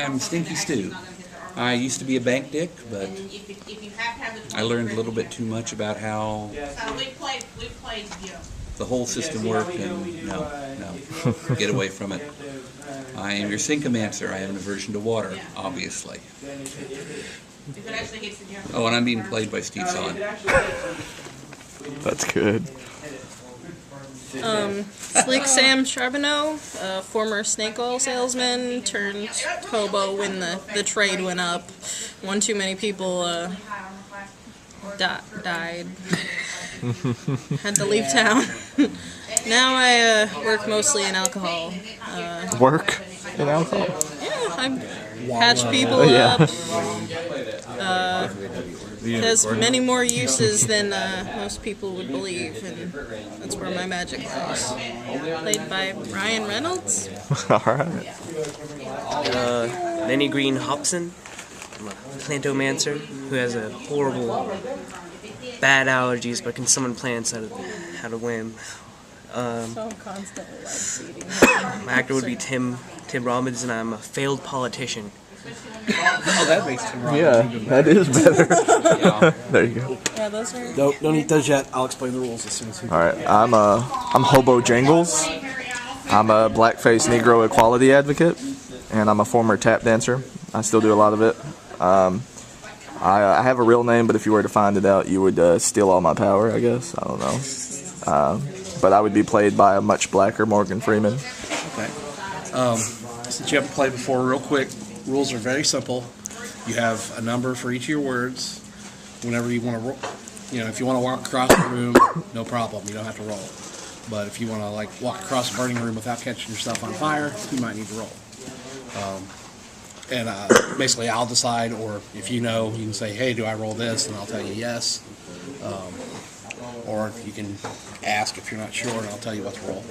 I'm Stinky Stew. I used to be a bank dick, but I learned a little bit too much about how the whole system worked, and no, get away from it. I am your Hobomancer. I have an aversion to water, obviously. Oh, and I'm being played by Steve Zahn. That's good. Slick Sam Charbonneau, former snake oil salesman turned hobo when the trade went up. One too many people died. Had to leave town. Now I work mostly in alcohol. Work in alcohol? Yeah, I patch people up. It has many more uses than most people would believe, and that's where my magic lies. Played by Ryan Reynolds. Alright. Lenny Green Hobson. I'm a plantomancer who has a horrible, bad allergies, but can summon plants out of whim. So I'm constantly like feeding. My actor would be Tim Robbins, and I'm a failed politician. Oh, that makes Tim Robbins. Yeah, that is better. There you go. Yeah, those are. Don't eat those yet. I'll explain the rules as soon as we. Alright, I'm Hobo Jangles. I'm a blackface Negro equality advocate, and I'm a former tap dancer. I still do a lot of it. I have a real name, but if you were to find it out, you would steal all my power, I guess. I don't know. But I would be played by a much blacker Morgan Freeman. Okay. Since you haven't played before, real quick, rules are very simple. You have a number for each of your words. Whenever you want to roll, if you want to walk across the room, no problem. You don't have to roll. But if you want to walk across a burning room without catching yourself on fire, you might need to roll. Basically, I'll decide, or if you can say, "Hey, do I roll this?" And I'll tell you yes. Or you can ask if you're not sure, and I'll tell you what to roll.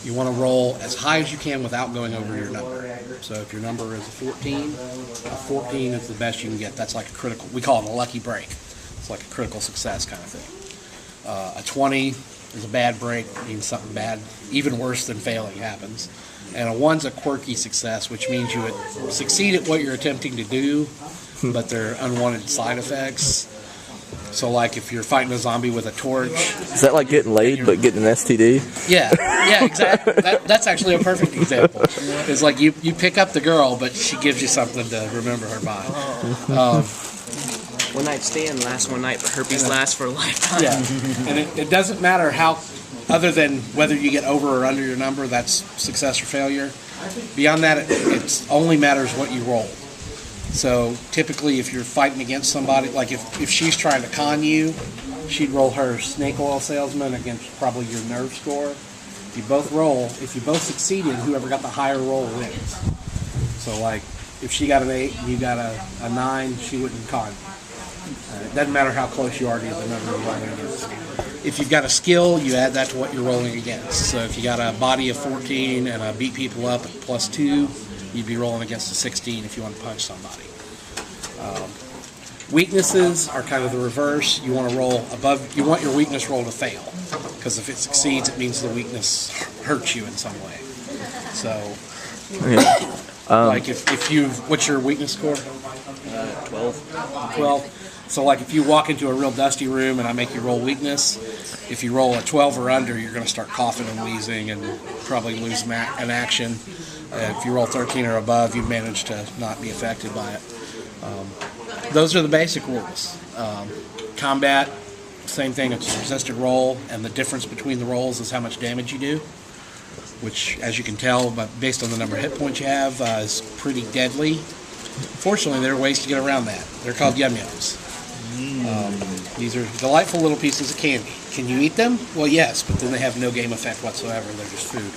You want to roll as high as you can without going over your number. So if your number is a 14 is the best you can get. That's like a critical, we call it a lucky break. It's like a critical success kind of thing. A 20 is a bad break, means something bad, even worse than failing happens. And a 1's a quirky success, which means you would succeed at what you're attempting to do, but there are unwanted side effects. So, if you're fighting a zombie with a torch... Is that like getting laid, but getting an STD? Yeah, exactly. That's actually a perfect example. It's like you pick up the girl, but she gives you something to remember her by. One night stand lasts one night, but herpes lasts for a lifetime. Yeah, and it doesn't matter how, other than whether you get over or under your number, that's success or failure. Beyond that, it only matters what you roll. So typically, if you're fighting against somebody, like if she's trying to con you, she'd roll her snake oil salesman against probably your nerve score. If you both succeeded, whoever got the higher roll wins. So if she got an 8 and you got a 9, she wouldn't con you. It doesn't matter how close you are to the number you're rolling against. If you've got a skill, you add that to what you're rolling against. So if you got a body of 14 and beat people up at +2, you'd be rolling against a 16 if you want to punch somebody. Weaknesses are kind of the reverse. You want to roll above. You want your weakness roll to fail, because if it succeeds, it means the weakness hurts you in some way. So, if you, what's your weakness score? 12. 12. So if you walk into a real dusty room and I make you roll weakness, if you roll a 12 or under, you're going to start coughing and wheezing and probably lose an action. If you roll 13 or above, you've managed to not be affected by it. Those are the basic rules. Combat, same thing. It's a resisted roll, and the difference between the rolls is how much damage you do, which, as you can tell, but based on the number of hit points you have, is pretty deadly. Fortunately, there are ways to get around that. They're called yum-yums. These are delightful little pieces of candy. Can you eat them? Well, yes, but then they have no game effect whatsoever. They're just food.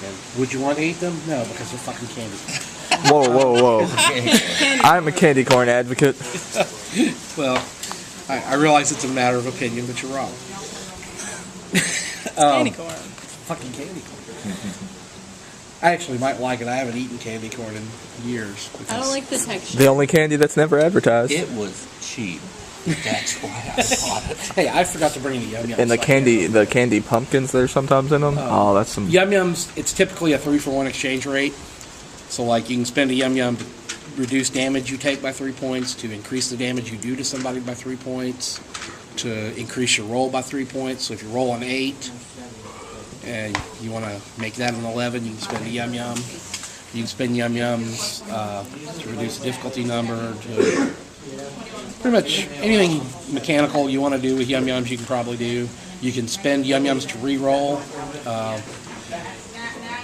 And would you want to eat them? No, because they're fucking candy. Whoa. I'm a candy corn advocate. Well, I realize it's a matter of opinion, but you're wrong. Candy corn. Fucking candy corn. I actually might like it. I haven't eaten candy corn in years. I don't like the texture. The only candy that's never advertised. It was cheap. That's why I bought it. Hey, I forgot to bring the Yum Yums. And the candy pumpkins that are sometimes in them. Oh, that's some... Yum Yums, it's typically a 3-for-1 exchange rate. So like you can spend a yum yum to reduce damage you take by 3 points, to increase the damage you do to somebody by 3 points, to increase your roll by 3 points. So if you roll an 8 and you want to make that an 11, you can spend a yum yum. You can spend yum yums to reduce the difficulty number, to pretty much anything mechanical you want to do with yum yums you can probably do. You can spend yum yums to re-roll.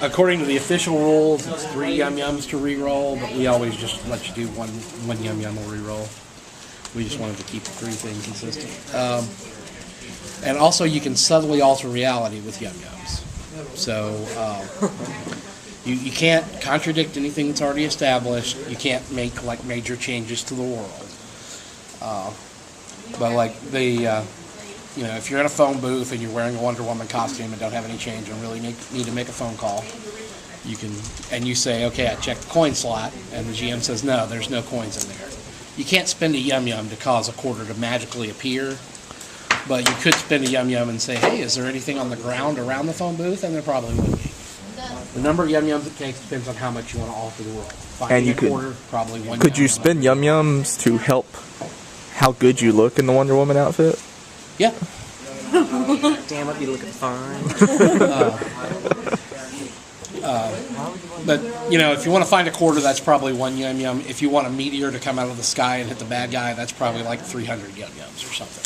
According to the official rules, it's 3 yum yums to re-roll, but we always just let you do one yum yum or re-roll. We just wanted to keep the 3 thing consistent. And also, you can subtly alter reality with yum yums. So you can't contradict anything that's already established. You can't make like major changes to the world. But like if you're in a phone booth and you're wearing a Wonder Woman costume and don't have any change and really need to make a phone call, you say, okay, I checked the coin slot, and the GM says, no, there's no coins in there. You can't spend a yum yum to cause a quarter to magically appear, but you could spend a yum yum and say, hey, is there anything on the ground around the phone booth? And there probably would be. The number of yum yums it takes depends on how much you want to alter the world. And you could, probably one. Could you spend yum yums to help how good you look in the Wonder Woman outfit? Yeah. Damn, I'd be looking fine. But, if you want to find a quarter, that's probably 1 yum yum. If you want a meteor to come out of the sky and hit the bad guy, that's probably like 300 yum yums or something.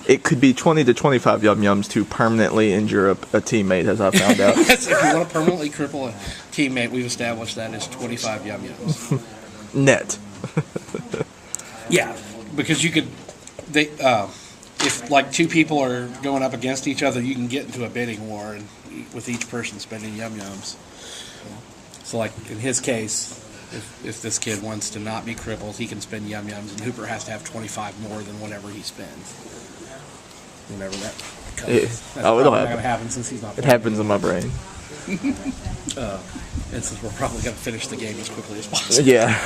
It could be 20 to 25 yum yums to permanently injure a teammate, as I found out. If you want to permanently cripple a teammate, we've established that as 25 yum yums. Net. Yeah, because you could, if like 2 people are going up against each other, you can get into a bidding war and with each person spending yum yums. So like in his case, if this kid wants to not be crippled, he can spend yum yums, and Hooper has to have 25 more than whatever he spends. Whenever that comes. That's it'll not happen. going to happen since he's not. It happens in my brain. And since we're probably going to finish the game as quickly as possible. Yeah.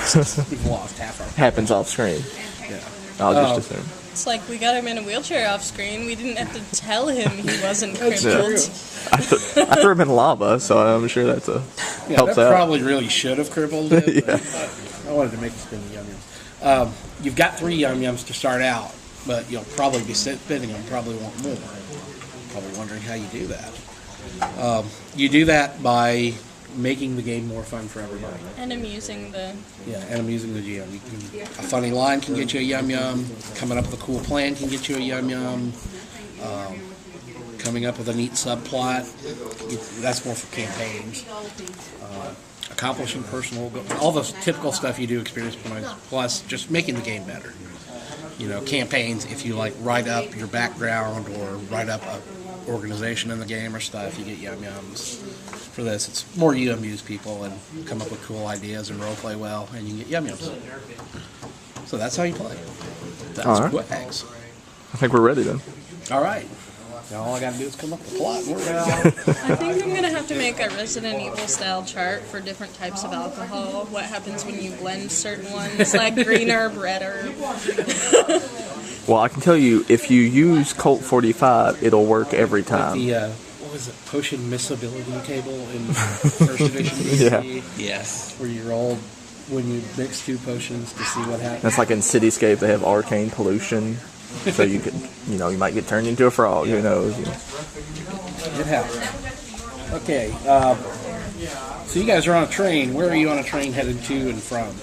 We've lost half our. Happens off screen. Yeah. I'll just assume. It's like we got him in a wheelchair off screen. We didn't have to tell him he wasn't crippled. I threw him in lava, so I'm sure that's helps that out. probably really should have crippled him. Yeah. I wanted to make you spend the yum yums. You've got 3 yum yums to start out, but you'll probably be spending them. Probably want more. Probably wondering how you do that. You do that by making the game more fun for everybody. And amusing the... Yeah, and I'm using the GM. A funny line can get you a yum yum. Coming up with a cool plan can get you a yum yum. Coming up with a neat subplot, that's more for campaigns. Accomplishing personal goals, all the typical stuff you do experience points, plus just making the game better. Campaigns, if you like write up your background or write up a organization in the game or stuff, you get yum yums. For this, it's more you amuse people and come up with cool ideas and role play well, and you can get yum yums. So that's how you play. That's All right. Wags. I think we're ready then. All right. Now all I got to do is come up with a plot. And we're ready. I think I'm going to have to make a Resident Evil style chart for different types of alcohol. What happens when you blend certain ones, like green herb, red herb. Well, I can tell you, if you use Colt 45, it'll work every time. The what was it? Potion miscibility table in first edition DC, Yes. where you roll when you mix 2 potions to see what happens. That's like in Cityscape, they have arcane pollution. So you could, you might get turned into a frog, who knows. It happens. Okay, so you guys are on a train. Where are you on a train headed to and from?